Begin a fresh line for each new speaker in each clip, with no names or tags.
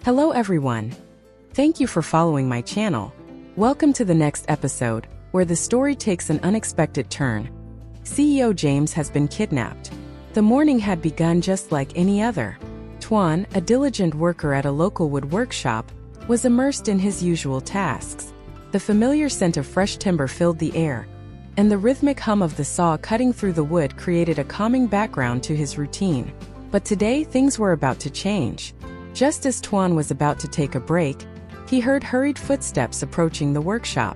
Hello everyone. Thank you for following my channel. Welcome to the next episode, where the story takes an unexpected turn. CEO James has been kidnapped. The morning had begun just like any other. Tuan, a diligent worker at a local wood workshop, was immersed in his usual tasks. The familiar scent of fresh timber filled the air, and the rhythmic hum of the saw cutting through the wood created a calming background to his routine. But today things were about to change. Just as Tuan was about to take a break, he heard hurried footsteps approaching the workshop.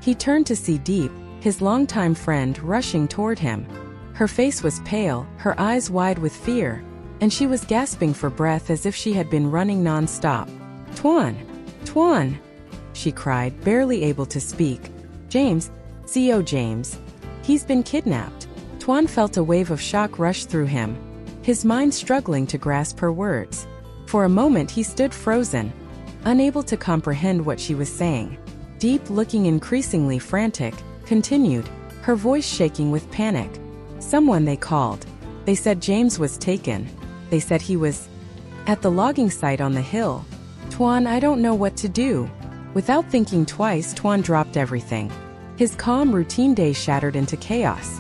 He turned to see Diep, his longtime friend, rushing toward him. Her face was pale, her eyes wide with fear, and she was gasping for breath as if she had been running non-stop. "Tuan! Tuan!" she cried, barely able to speak. "James, CEO James. He's been kidnapped." Tuan felt a wave of shock rush through him, his mind struggling to grasp her words. For a moment he stood frozen, unable to comprehend what she was saying. Diep, looking increasingly frantic, continued, her voice shaking with panic. "Someone they called. They said James was taken. They said he was at the logging site on the hill. Tuan, I don't know what to do." Without thinking twice, Tuan dropped everything. His calm, routine day shattered into chaos.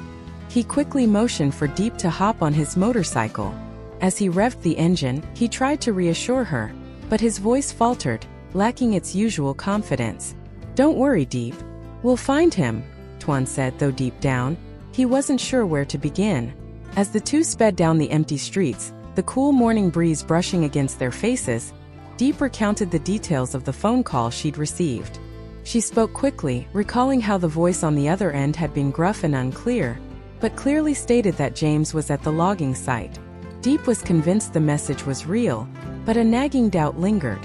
He quickly motioned for Diep to hop on his motorcycle. As he revved the engine, he tried to reassure her, but his voice faltered, lacking its usual confidence. "Don't worry, Diep. We'll find him," Tuan said, though deep down, he wasn't sure where to begin. As the two sped down the empty streets, the cool morning breeze brushing against their faces, Diep recounted the details of the phone call she'd received. She spoke quickly, recalling how the voice on the other end had been gruff and unclear, but clearly stated that James was at the logging site. Diep was convinced the message was real, but a nagging doubt lingered.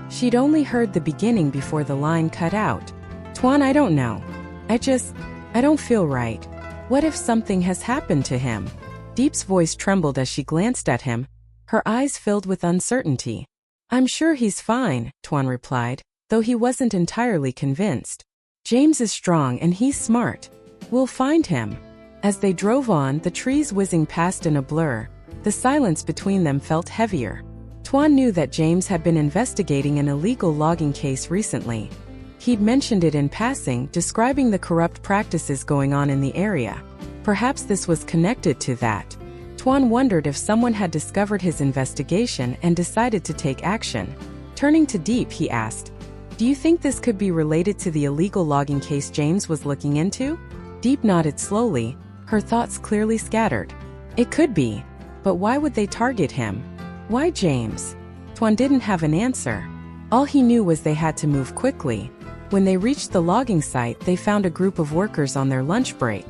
She'd only heard the beginning before the line cut out. "Tuan, I don't know. I don't feel right. What if something has happened to him?" Diep's voice trembled as she glanced at him, her eyes filled with uncertainty. "I'm sure he's fine," Tuan replied, though he wasn't entirely convinced. "James is strong and he's smart. We'll find him." As they drove on, the trees whizzing past in a blur, the silence between them felt heavier. Tuan knew that James had been investigating an illegal logging case recently. He'd mentioned it in passing, describing the corrupt practices going on in the area. Perhaps this was connected to that. Tuan wondered if someone had discovered his investigation and decided to take action. Turning to Diep, he asked, "Do you think this could be related to the illegal logging case James was looking into?" Diep nodded slowly, her thoughts clearly scattered. "It could be. But why would they target him? Why James?" Tuan didn't have an answer. All he knew was they had to move quickly. When they reached the logging site, they found a group of workers on their lunch break.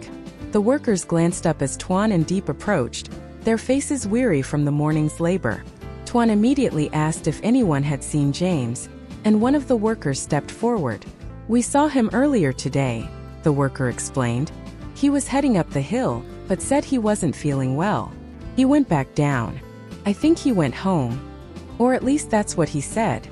The workers glanced up as Tuan and Diep approached, their faces weary from the morning's labor. Tuan immediately asked if anyone had seen James, and one of the workers stepped forward. "We saw him earlier today," the worker explained. "He was heading up the hill, but said he wasn't feeling well. He went back down. I think he went home. Or at least that's what he said."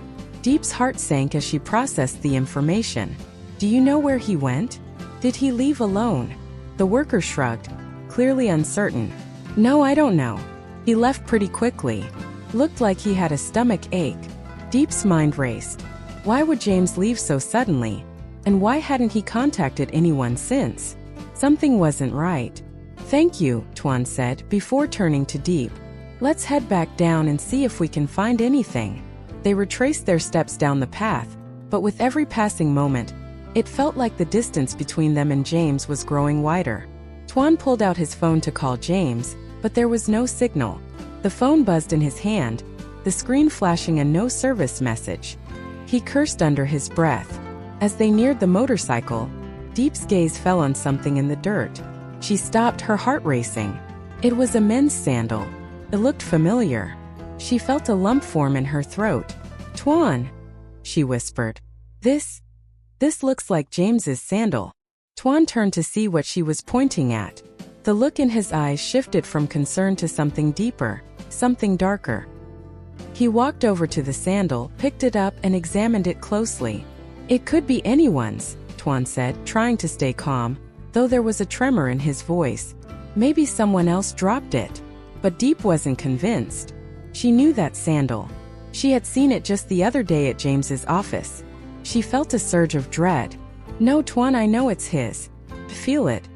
Diep's heart sank as she processed the information. "Do you know where he went? Did he leave alone?" The worker shrugged, clearly uncertain. "No, I don't know. He left pretty quickly. Looked like he had a stomach ache." Diep's mind raced. Why would James leave so suddenly? And why hadn't he contacted anyone since? Something wasn't right. "Thank you," Tuan said, before turning to Diep. "Let's head back down and see if we can find anything." They retraced their steps down the path, but with every passing moment, it felt like the distance between them and James was growing wider. Tuan pulled out his phone to call James, but there was no signal. The phone buzzed in his hand, the screen flashing a no-service message. He cursed under his breath. As they neared the motorcycle, Diep's gaze fell on something in the dirt. She stopped, her heart racing. It was a men's sandal. It looked familiar. She felt a lump form in her throat. "Tuan," she whispered. This looks like James's sandal." Tuan turned to see what she was pointing at. The look in his eyes shifted from concern to something deeper, something darker. He walked over to the sandal, picked it up and examined it closely. "It could be anyone's," Tuan said, trying to stay calm, though there was a tremor in his voice. "Maybe someone else dropped it." But Diep wasn't convinced. She knew that sandal. She had seen it just the other day at James's office. She felt a surge of dread. "No, Tuan, I know it's his. Feel it.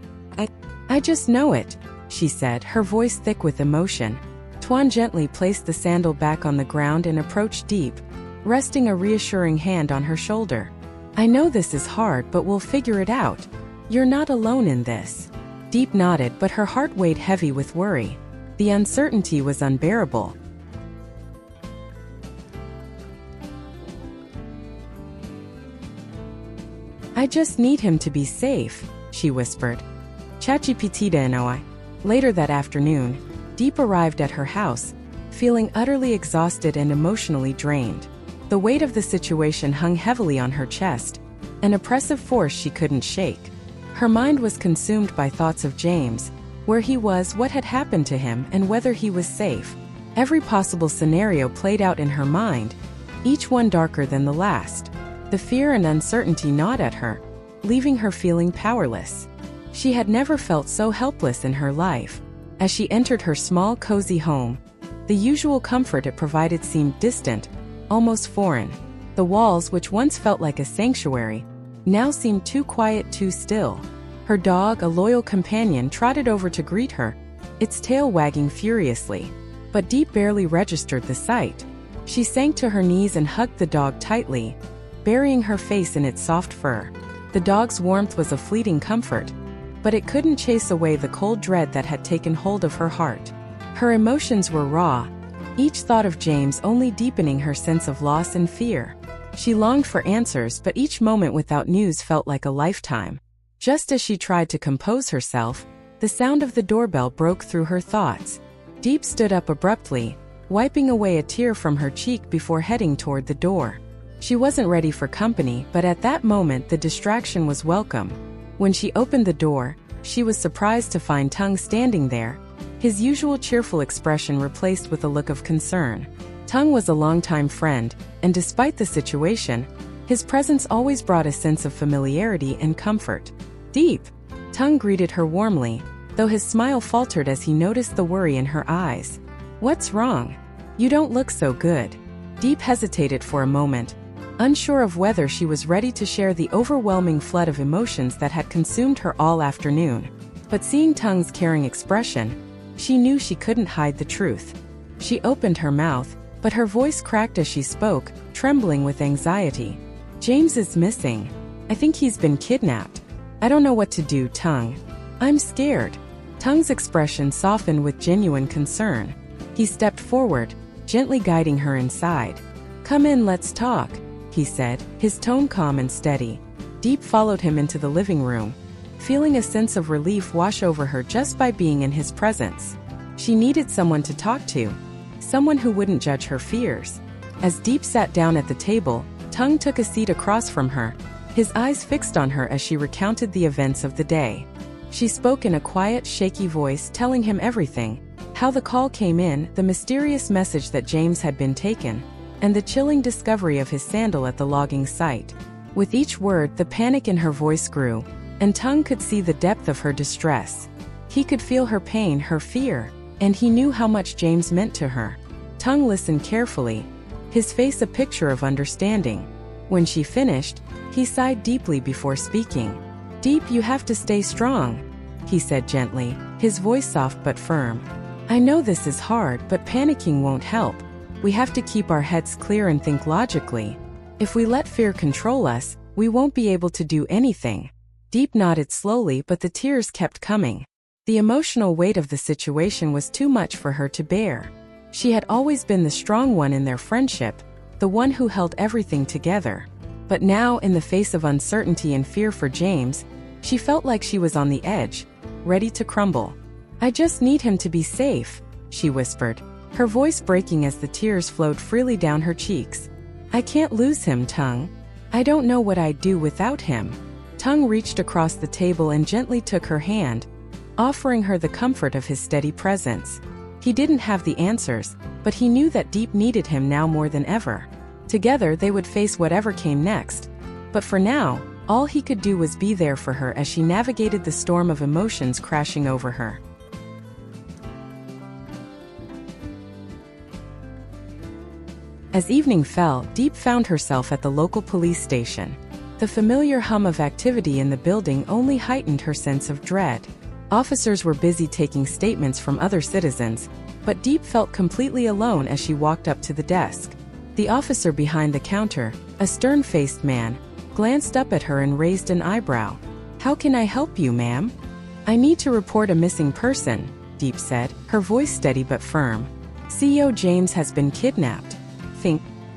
I just know it," she said, her voice thick with emotion. Tuan gently placed the sandal back on the ground and approached Diep, resting a reassuring hand on her shoulder. "I know this is hard, but we'll figure it out. You're not alone in this." Diep nodded, but her heart weighed heavy with worry. The uncertainty was unbearable. "I just need him to be safe," she whispered. "Chachipitida." Later that afternoon, Diep arrived at her house, feeling utterly exhausted and emotionally drained. The weight of the situation hung heavily on her chest, an oppressive force she couldn't shake. Her mind was consumed by thoughts of James, where he was, what had happened to him, and whether he was safe. Every possible scenario played out in her mind, each one darker than the last. The fear and uncertainty gnawed at her, leaving her feeling powerless. She had never felt so helpless in her life. As she entered her small, cozy home, the usual comfort it provided seemed distant, almost foreign. The walls, which once felt like a sanctuary, now seemed too quiet, too still. Her dog, a loyal companion, trotted over to greet her, its tail wagging furiously. But Diep barely registered the sight. She sank to her knees and hugged the dog tightly, burying her face in its soft fur. The dog's warmth was a fleeting comfort, but it couldn't chase away the cold dread that had taken hold of her heart. Her emotions were raw, each thought of James only deepening her sense of loss and fear. She longed for answers, but each moment without news felt like a lifetime. Just as she tried to compose herself, the sound of the doorbell broke through her thoughts. Diep stood up abruptly, wiping away a tear from her cheek before heading toward the door. She wasn't ready for company, but at that moment the distraction was welcome. When she opened the door, she was surprised to find Tung standing there, his usual cheerful expression replaced with a look of concern. Tung was a longtime friend, and despite the situation, his presence always brought a sense of familiarity and comfort. "Diep!" Tung greeted her warmly, though his smile faltered as he noticed the worry in her eyes. "What's wrong? You don't look so good." Diep hesitated for a moment, unsure of whether she was ready to share the overwhelming flood of emotions that had consumed her all afternoon. But seeing Tung's caring expression, she knew she couldn't hide the truth. She opened her mouth, but her voice cracked as she spoke, trembling with anxiety. "James is missing. I think he's been kidnapped. I don't know what to do, Tung. I'm scared." Tung's expression softened with genuine concern. He stepped forward, gently guiding her inside. "Come in, let's talk," he said, his tone calm and steady. Diep followed him into the living room, feeling a sense of relief wash over her just by being in his presence. She needed someone to talk to, someone who wouldn't judge her fears. As Diep sat down at the table, Tung took a seat across from her, his eyes fixed on her as she recounted the events of the day. She spoke in a quiet, shaky voice, telling him everything: how the call came in, the mysterious message that James had been taken, and the chilling discovery of his sandal at the logging site. With each word, the panic in her voice grew, and Tung could see the depth of her distress. He could feel her pain, her fear, and he knew how much James meant to her. Tung listened carefully, his face a picture of understanding. When she finished, he sighed deeply before speaking. "Diep, you have to stay strong," he said gently, his voice soft but firm. "I know this is hard, but panicking won't help. We have to keep our heads clear and think logically. If we let fear control us, we won't be able to do anything." Diep nodded slowly, but the tears kept coming. The emotional weight of the situation was too much for her to bear. She had always been the strong one in their friendship, the one who held everything together. But now, in the face of uncertainty and fear for James, she felt like she was on the edge, ready to crumble. "I just need him to be safe," she whispered, her voice breaking as the tears flowed freely down her cheeks. "I can't lose him, Tung. I don't know what I'd do without him." Tung reached across the table and gently took her hand, offering her the comfort of his steady presence. He didn't have the answers, but he knew that Diep needed him now more than ever. Together they would face whatever came next. But for now, all he could do was be there for her as she navigated the storm of emotions crashing over her. As evening fell, Diep found herself at the local police station. The familiar hum of activity in the building only heightened her sense of dread. Officers were busy taking statements from other citizens, but Diep felt completely alone as she walked up to the desk. The officer behind the counter, a stern-faced man, glanced up at her and raised an eyebrow. "How can I help you, ma'am?" "I need to report a missing person," Diep said, her voice steady but firm. "CEO James has been kidnapped.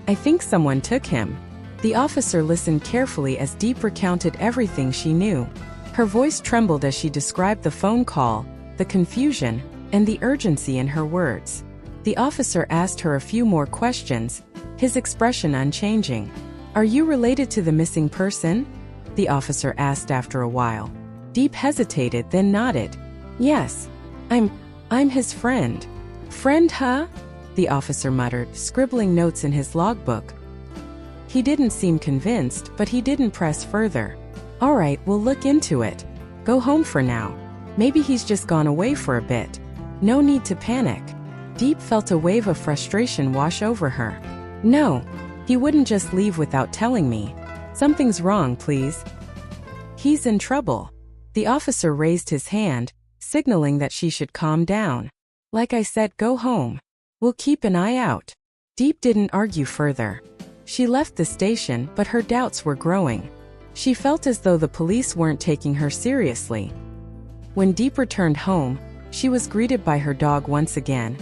I think someone took him." The officer listened carefully as Diep recounted everything she knew. Her voice trembled as she described the phone call, the confusion, and the urgency in her words. The officer asked her a few more questions, his expression unchanging. "Are you related to the missing person?" the officer asked after a while. Diep hesitated, then nodded. "Yes. I'm his friend." "Friend, huh?" the officer muttered, scribbling notes in his logbook. He didn't seem convinced, but he didn't press further. "All right, we'll look into it. Go home for now. Maybe he's just gone away for a bit. No need to panic." Diep felt a wave of frustration wash over her. "No, he wouldn't just leave without telling me. Something's wrong, please." "He's in trouble." The officer raised his hand, signaling that she should calm down. "Like I said, go home. We'll keep an eye out." Diep didn't argue further. She left the station, but her doubts were growing. She felt as though the police weren't taking her seriously. When Diep returned home, she was greeted by her dog once again,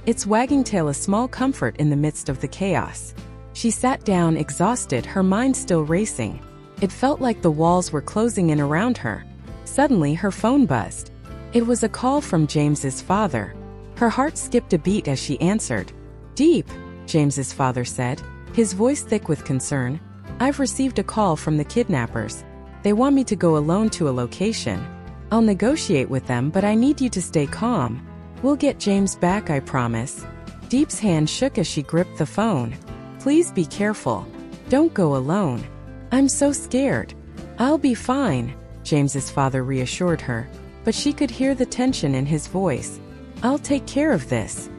its wagging tail a small comfort in the midst of the chaos. She sat down exhausted, her mind still racing. It felt like the walls were closing in around her. Suddenly, her phone buzzed. It was a call from James's father. Her heart skipped a beat as she answered. "Diep," James's father said, his voice thick with concern. "I've received a call from the kidnappers. They want me to go alone to a location. I'll negotiate with them, but I need you to stay calm. We'll get James back, I promise." Diep's hand shook as she gripped the phone. "Please be careful. Don't go alone. I'm so scared." "I'll be fine," James's father reassured her, but she could hear the tension in his voice. "I'll take care of this."